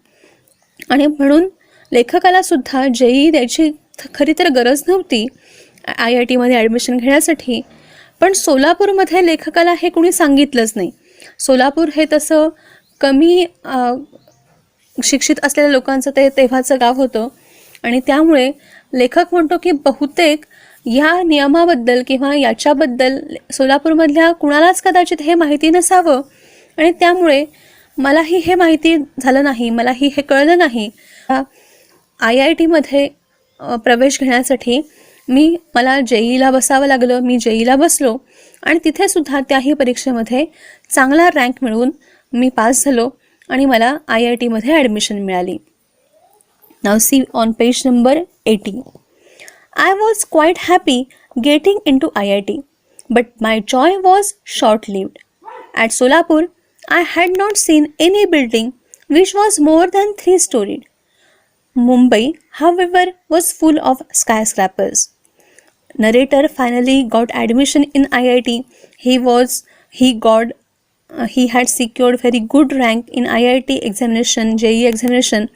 आणि म्हणून लेखकाला सुद्धा JEE द्यायची खरी तर गरज नव्हती IITमध्ये ॲडमिशन घेण्यासाठी. पण सोलापूरमध्ये लेखकाला हे कोणी सांगितलंच नाही. सोलापूर हे तसं कमी शिक्षित असलेल्या लोकांचं तेव्हाचं गाव होतं, आणि त्यामुळे लेखक म्हणतो की बहुतेक या नियमाबद्दल किंवा याच्याबद्दल सोलापूरमधल्या कुणालाच कदाचित हे माहिती नसावं, आणि त्यामुळे मलाही हे माहिती झालं नाही, मलाही हे कळलं नाही. IITमध्ये प्रवेश घेण्यासाठी मला JEEला बसावं लागलं. मी JEEला बसलो आणि तिथे सुद्धा त्याही परीक्षेमध्ये चांगला रँक मिळवून मी पास झालो आणि मला IITमध्ये ॲडमिशन मिळाली. Now see on page number 80. I was quite happy getting into IIT, but my joy was short-lived. At Solapur, I had not seen any building which was more than 3-storied. Mumbai, however, was full of skyscrapers. Narrator finally got admission in IIT. He had secured very good rank in IIT examination, JEE examination,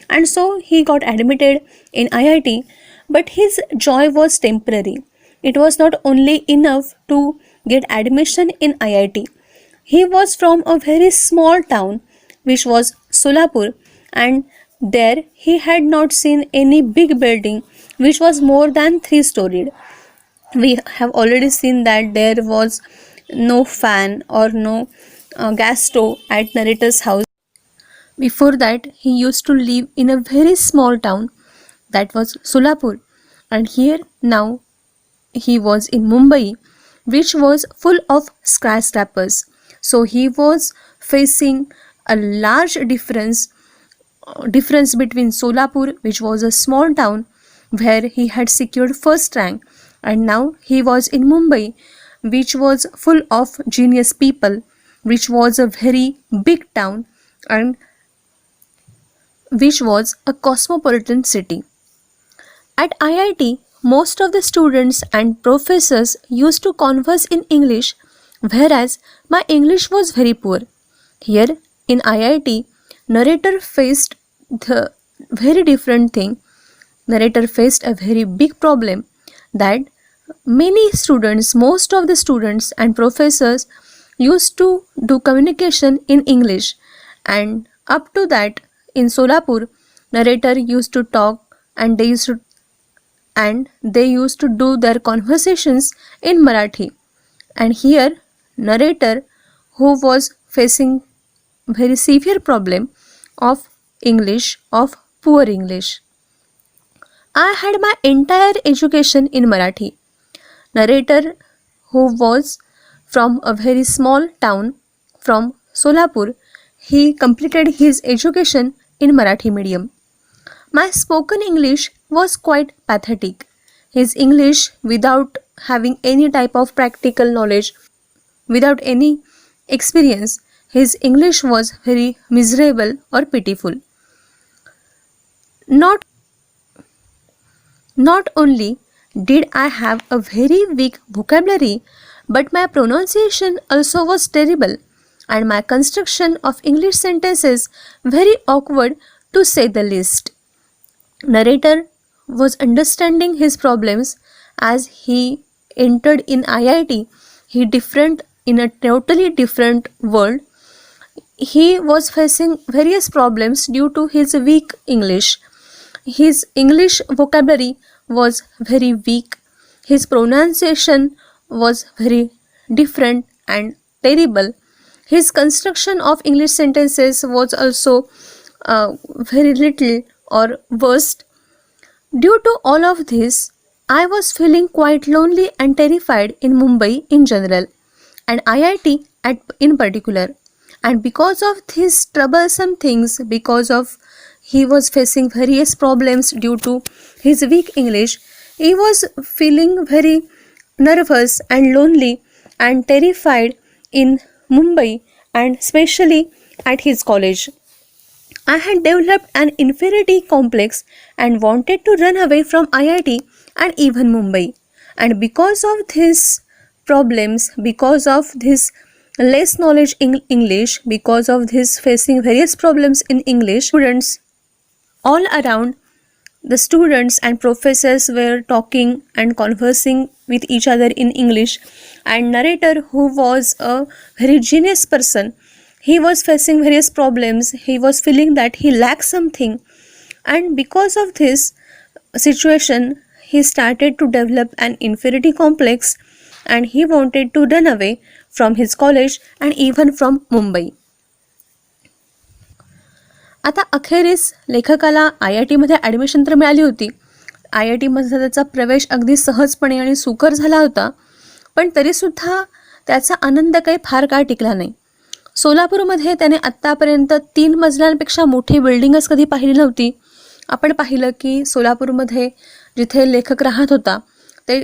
and so he got admitted in IIT. But his joy was temporary. It was not only enough to get admission in IIT. He was from a very small town which was Solapur, and there he had not seen any big building which was more than 3-storied. We have already seen that there was no fan or no gas stove at narrator's house. Before that, he used to live in a very small town that was Solapur, and here now he was in Mumbai, which was full of skyscrapers. So he was facing a large difference between Solapur, which was a small town where he had secured first rank, and now he was in Mumbai, which was full of genius people, which was a very big town and which was a cosmopolitan city. At IIT, most of the students and professors used to converse in English, whereas my English was very poor. Here in IIT, narrator faced the very different thing. Narrator faced a very big problem that most of the students and professors used to do communication in English, and up to that in Solapur, narrator used to talk and they used to do their conversations in Marathi. And here narrator, who was facing very severe problem of English, of poor English. I had my entire education in Marathi. Narrator, who was from a very small town from Solapur, he completed his education in Marathi medium. My spoken English was quite pathetic. His English, without having any type of practical knowledge, without any experience, his English was very miserable or pitiful. Not, not only did I have a very weak vocabulary, but my pronunciation also was terrible, and my construction of English sentences very awkward to say the least. Narrator was understanding his problems as he entered in IIT. He different in a totally different world. He was facing various problems due to his weak English. His English vocabulary was very weak. His pronunciation was very different and terrible. His construction of English sentences was also very little or worst. Due to all of this, I was feeling quite lonely and terrified in Mumbai in general, and IIT in particular. And because of these troublesome things, because of he was facing various problems due to his weak English, he was feeling very nervous and lonely and terrified in Mumbai, and especially at his college. I had developed an inferiority complex and wanted to run away from IIT and even Mumbai. And because of these problems, because of this less knowledge in English, because of this facing various problems in English, students all around, the students and professors were talking and conversing with each other in English, and narrator, who was a very genius person, he was facing various problems. He was feeling that he lacked something, and because of this situation, he started to develop an inferiority complex, and he wanted to run away from his college and even from Mumbai. आता अखेरीस लेखकाला IIT मध्ये admission तर मिळाली होती. IIT मध्ये त्याचा प्रवेश अगदी सहजपणे आणि सुकर झाला होता, पण तरीसुद्धा त्याचा आनंद काही फार काळ टिकला नाही. सोलापूरमध्ये त्याने आत्तापर्यंत 3 मजल्यांपेक्षा मोठी बिल्डिंगच कधी पाहिली नव्हती. आपण पाहिलं की सोलापूरमध्ये जिथे लेखक राहत होता ते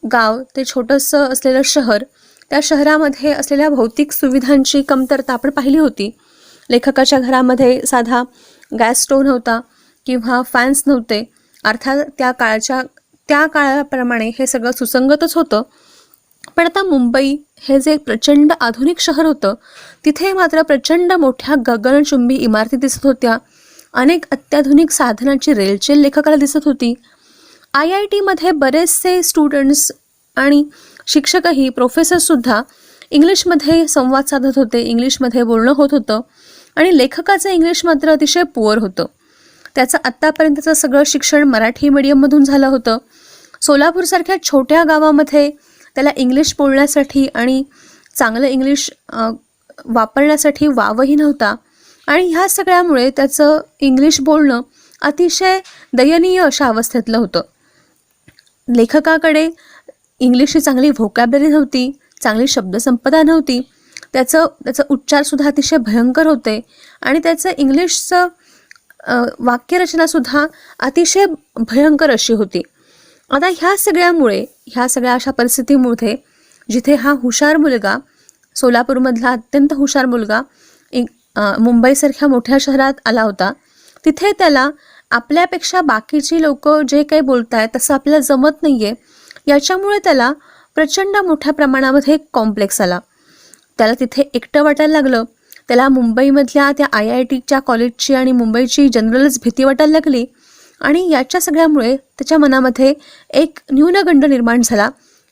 गाव, ते छोटंसं असलेलं शहर, त्या शहरामध्ये असलेल्या भौतिक सुविधांची कमतरता आपण पाहिली होती. लेखकाच्या घरामध्ये साधा गॅस स्टोव नव्हता किंवा फॅन्स नव्हते. अर्थात त्या काळाप्रमाणे हे सगळं सुसंगतच होतं. पण आता मुंबई हे जे प्रचंड आधुनिक शहर होतं, तिथे मात्र प्रचंड मोठ्या गगनचुंबी इमारती दिसत होत्या. अनेक अत्याधुनिक साधनांची रेलचेल लेखकाला दिसत होती. IITमध्ये बरेचसे स्टुडंट्स आणि शिक्षकही, प्रोफेसरसुद्धा इंग्लिशमध्ये संवाद साधत होते, इंग्लिशमध्ये बोलणं होत होतं, आणि लेखकाचं इंग्लिश मात्र अतिशय पुअर होतं. त्याचं आत्तापर्यंतचं सगळं शिक्षण मराठी मीडियममधून झालं होतं. सोलापूरसारख्या छोट्या गावामध्ये त्याला इंग्लिश बोलण्यासाठी आणि चांगलं इंग्लिश वापरण्यासाठी वावही नव्हता, आणि ह्या सगळ्यामुळे त्याचं इंग्लिश बोलणं अतिशय दयनीय अशा अवस्थेतलं होतं. लेखकाकडे इंग्लिशची चांगली व्होकॅब्युलरी नव्हती, चांगली शब्दसंपदा नव्हती, त्याचं उच्चारसुद्धा अतिशय भयंकर होते, आणि त्याचं इंग्लिशचं वाक्यरचनासुद्धा अतिशय भयंकर अशी होती. आता ह्या सगळ्या अशा परिस्थितीमध्ये जिथे हा हुशार मुलगा, सोलापूरमधला अत्यंत हुशार मुलगा मुंबईसारख्या मोठ्या शहरात आला होता, तिथे त्याला आपल्यापेक्षा बाकीची लोक जे काही बोलत आहेत तसं आपल्याला जमत नाही आहे, याच्यामुळे त्याला प्रचंड मोठ्या प्रमाणामध्ये कॉम्प्लेक्स आला. त्याला तिथे एकटं वाटायला लागलं. त्याला मुंबईमधल्या त्या IITच्या कॉलेजची आणि मुंबईची जनरलच भीती वाटायला लागली, आणि याच्या सगळ्यामुळे त्याच्या मनामध्ये एक न्यूनगंड निर्माण झाला,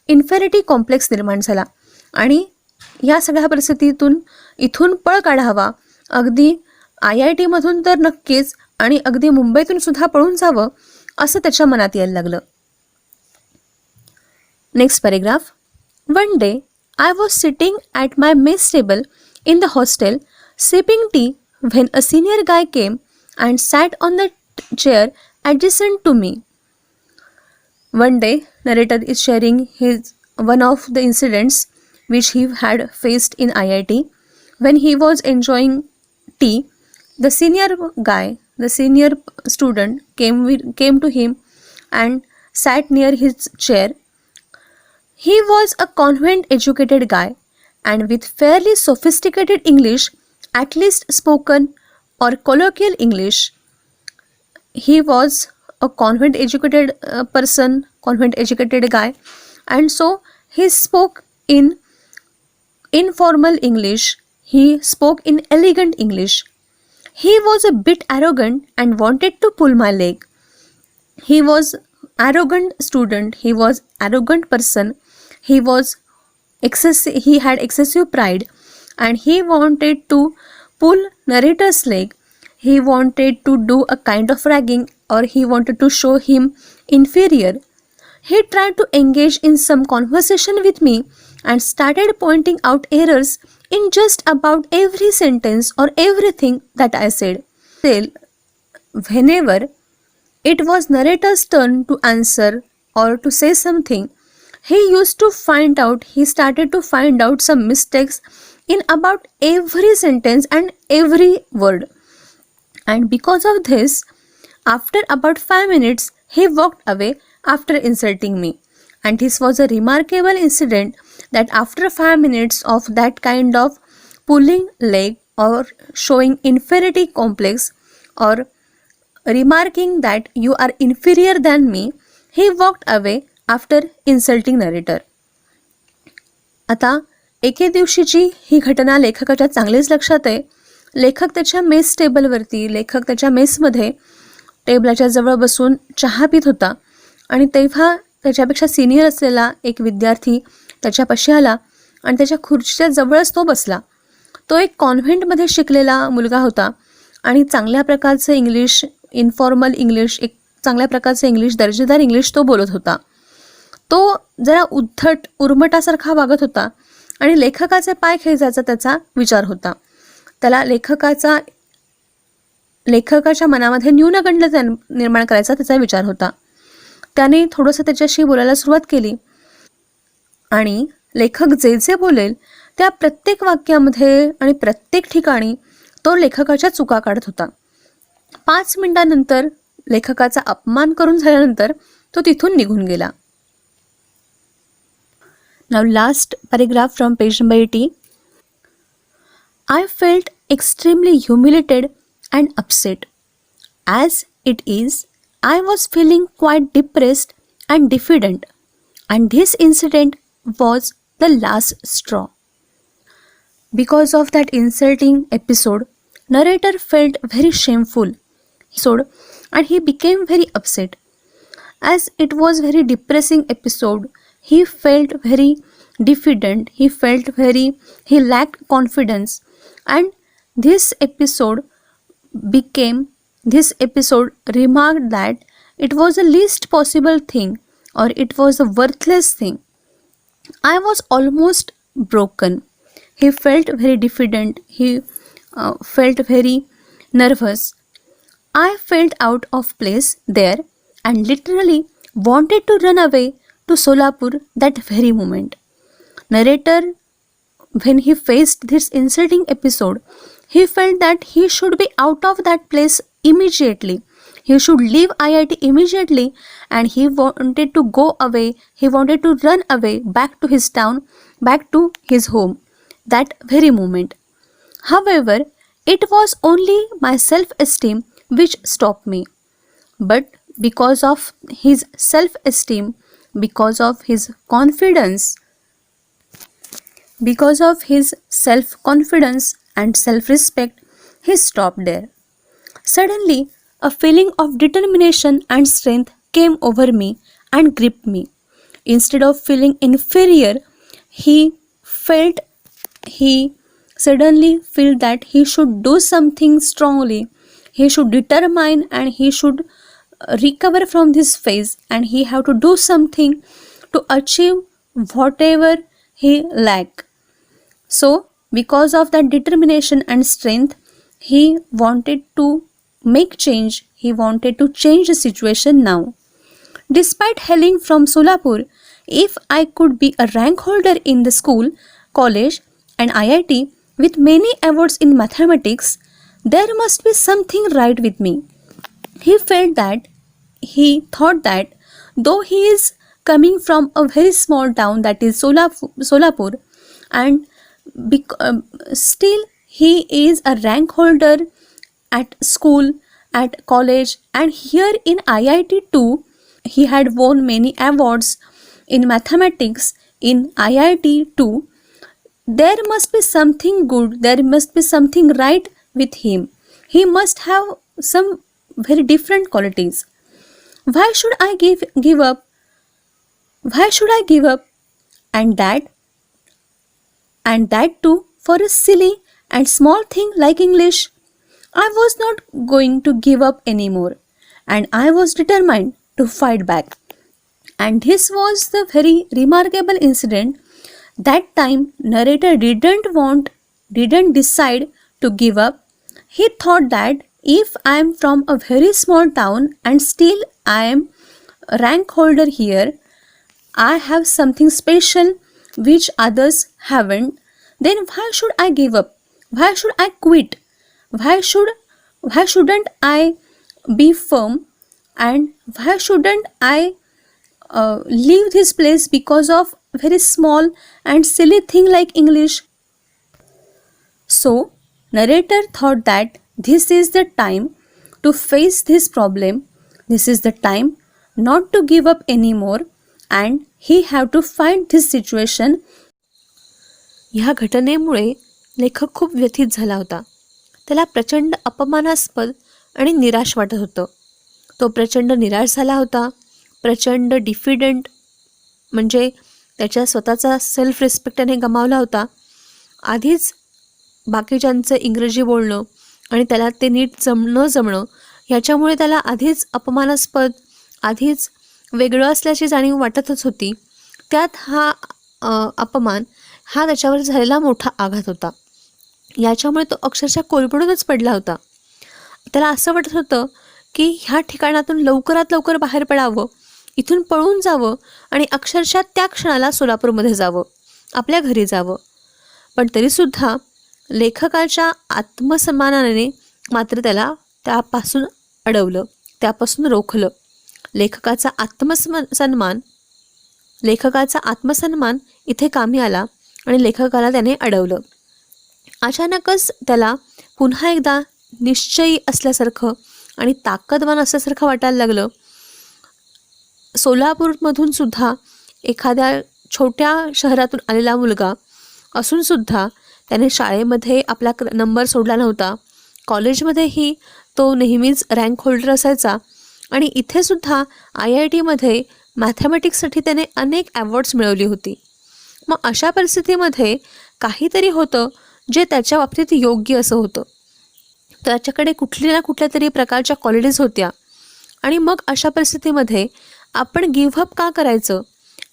इन्फेरिटी कॉम्प्लेक्स निर्माण झाला. आणि या सगळ्या परिस्थितीतून इथून पळ काढावा, अगदी IITमधून तर नक्कीच, आणि अगदी मुंबईतून सुद्धा पळून जावं असं त्याच्या मनात यायला लागलं. Next paragraph. One day I was sitting at my mess table in the hostel sipping tea when a senior guy came and sat on the chair adjacent to me. One day, narrator is sharing his one of the incidents which he had faced in IIT when he was enjoying tea. The senior guy, the senior student came to him and sat near his chair. He was a convent educated guy and with fairly sophisticated English, at least spoken or colloquial English. He was a convent educated convent educated guy, and so he spoke in informal English, he spoke in elegant English. He was a bit arrogant and wanted to pull my leg. He was arrogant student, he was arrogant person, he was he had excessive pride and he wanted to pull narrator's leg. He wanted to do a kind of ragging or he wanted to show him inferior. He tried to engage in some conversation with me and started pointing out errors in just about every sentence or everything that I said. Still, whenever it was narrator's turn to answer or to say something, he started to find out some mistakes in about every sentence and every word. And because of this, after about 5 minutes, he walked away after insulting me. And this was a remarkable incident that after 5 minutes of that kind of pulling leg or showing inferiority complex or remarking that you are inferior than me, he walked away after insulting narrator. आता एके दिवशीची ही घटना लेखकाच्या चांगलीच लक्षात आहे. लेखक त्याच्या mess टेबलवरती लेखक त्याच्या मेसमध्ये टेबलाच्या जवळ बसून चहा पित होता आणि तेव्हा त्याच्यापेक्षा सिनियर असलेला एक विद्यार्थी त्याच्यापाशी आला आणि त्याच्या खुर्चीच्या जवळच तो बसला. तो एक कॉन्व्हेंटमध्ये शिकलेला मुलगा होता आणि चांगल्या प्रकारचं इंग्लिश, इन्फॉर्मल इंग्लिश, एक चांगल्या प्रकारचं इंग्लिश, दर्जेदार इंग्लिश तो बोलत होता. तो जरा उद्धट उर्मटासारखा वागत होता आणि लेखकाचे पाय खेचायचा त्याचा विचार होता. त्याला लेखकाच्या मनामध्ये न्यूनगंड निर्माण करायचा त्याचा विचार होता. त्याने थोडंसं त्याच्याशी बोलायला सुरुवात केली आणि लेखक जे जे बोलेल त्या प्रत्येक वाक्यामध्ये आणि प्रत्येक ठिकाणी तो लेखकाच्या चुका काढत होता. 5 मिनिटांनंतर लेखकाचा अपमान करून झाल्यानंतर तो तिथून निघून गेला. Now last paragraph from page number 80. I felt extremely humiliated and upset. As it is, I was feeling quite depressed and diffident, and this incident was the last straw. Because of that insulting episode, narrator felt very shameful, and he became very upset. As it was very depressing episode, he felt very diffident, he lacked confidence, and this episode remarked that it was the least possible thing or it was a worthless thing. I was almost broken. He felt very diffident, he felt very nervous. I felt out of place there and literally wanted to run away to Solapur that very moment. Narrator, when he faced this insulting episode, he felt that he should be out of that place immediately. He should leave IIT immediately and he wanted to go away. He wanted to run away back to his town, back to his home that very moment. However, it was only my self-esteem which stopped me. But because of his self-esteem, because of his confidence, because of his self-confidence and self-respect, he stopped there. Suddenly, a feeling of determination and strength came over me and gripped me. Instead of feeling inferior, he suddenly felt that he should do something strongly. He should determine and he should recover from this phase and he have to do something to achieve whatever he lacked. So, because of that determination and strength, he wanted to make change. He wanted to change the situation now. Despite hailing from Solapur, if I could be a rank holder in the school, college, and IIT with many awards in mathematics, there must be something right with me. He felt that, he thought that, though he is coming from a very small town, that is Solapur, and still he is a rank holder at school, at college, and here in IIT too. He had won many awards in mathematics in IIT too. There must be something good, there must be something right with him. He must have some very different qualities. Why should I give up? Why should I give up? And that too for a silly and small thing like English. I was not going to give up anymore, and I was determined to fight back. And this was the very remarkable incident. That time narrator didn't decide to give up. He thought that if I am from a very small town and still I am a rank holder here, I have something special which others haven't, then why should I give up? Why should I quit? Why shouldn't I be firm? And why shouldn't I leave this place because of very small and silly thing like English? So, narrator thought that this is the time to face this problem. This is the time not to give up anymore, and he have to fight this situation. ह्या घटनेमुळे लेखक खूप व्यथित झाला होता. त्याला प्रचंड अपमानास्पद आणि निराश वाटत होतं. तो प्रचंड निराश झाला होता, प्रचंड डिफिडंट, म्हणजे त्याच्या स्वतःचा सेल्फ रिस्पेक्ट त्याने गमावला होता. आधीच बाकीच्यांचं इंग्रजी बोलणं आणि त्याला ते नीट न जमणं ह्याच्यामुळे त्याला आधीच अपमानास्पद, आधीच वेगळं असल्याची जाणीव वाटतच होती. त्यात हा अपमान हा त्याच्यावर झालेला मोठा आघात होता. याच्यामुळे तो अक्षरशः कोलमडूनच पडला होता. त्याला असं वाटत होतं की ह्या ठिकाणातून लवकरात लवकर बाहेर पडावं, इथून पळून जावं आणि अक्षरशः त्या क्षणाला सोलापूरमध्ये जावं, आपल्या घरी जावं. पण तरीसुद्धा लेखकाच्या आत्मसन्मानाने मात्र त्याला त्यापासून अडवलं, त्यापासून रोखलं. लेखकाचा आत्मसन्मान इथे कामी आला आणि लेखकाला त्याने अडवलं. अचानकच त्याला पुन्हा एकदा निश्चयी असल्यासारखं आणि ताकदवान असल्यासारखं वाटायला लागलं. सोलापूरमधून सुद्धा एखाद्या छोट्या शहरातून आलेला मुलगा असूनसुद्धा त्याने शाळेमध्ये आपला नंबर सोडला नव्हता. कॉलेजमध्येही तो नेहमीच रँक होल्डर असायचा आणि इथेसुद्धा IITमध्ये मॅथमॅटिक्ससाठी त्याने अनेक अवॉर्ड्स मिळवली होती. मग अशा परिस्थितीमध्ये काहीतरी होतं जे त्याच्या बाबतीत योग्य असं होतं. त्याच्याकडे कुठल्या ना कुठल्या तरी प्रकारच्या क्वालिटीज होत्या. आणि मग अशा परिस्थितीमध्ये आपण गिव्हअप का करायचं,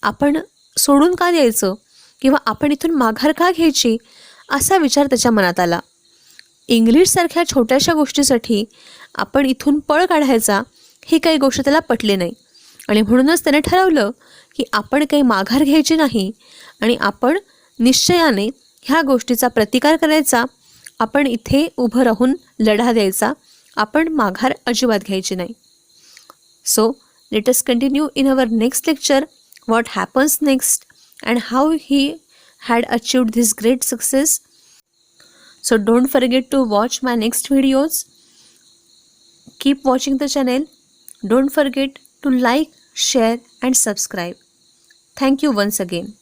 आपण सोडून का द्यायचं, किंवा आपण इथून माघार का घ्यायची, असा विचार त्याच्या मनात आला. इंग्लिशसारख्या छोट्याशा गोष्टीसाठी आपण इथून पळ काढायचा, ही काही गोष्ट त्याला पटली नाही. आणि म्हणूनच त्याने ठरवलं की आपण काही माघार घ्यायची नाही आणि आपण निश्चयाने ह्या गोष्टीचा प्रतिकार करायचा. आपण इथे उभं राहून लढा द्यायचा, आपण माघार अजिबात घ्यायची नाही. So let us continue in our next lecture what happens next and how he had achieved this great success. So don't forget to watch my next videos. Keep watching the channel. Don't forget to like, share and subscribe. Thank you once again.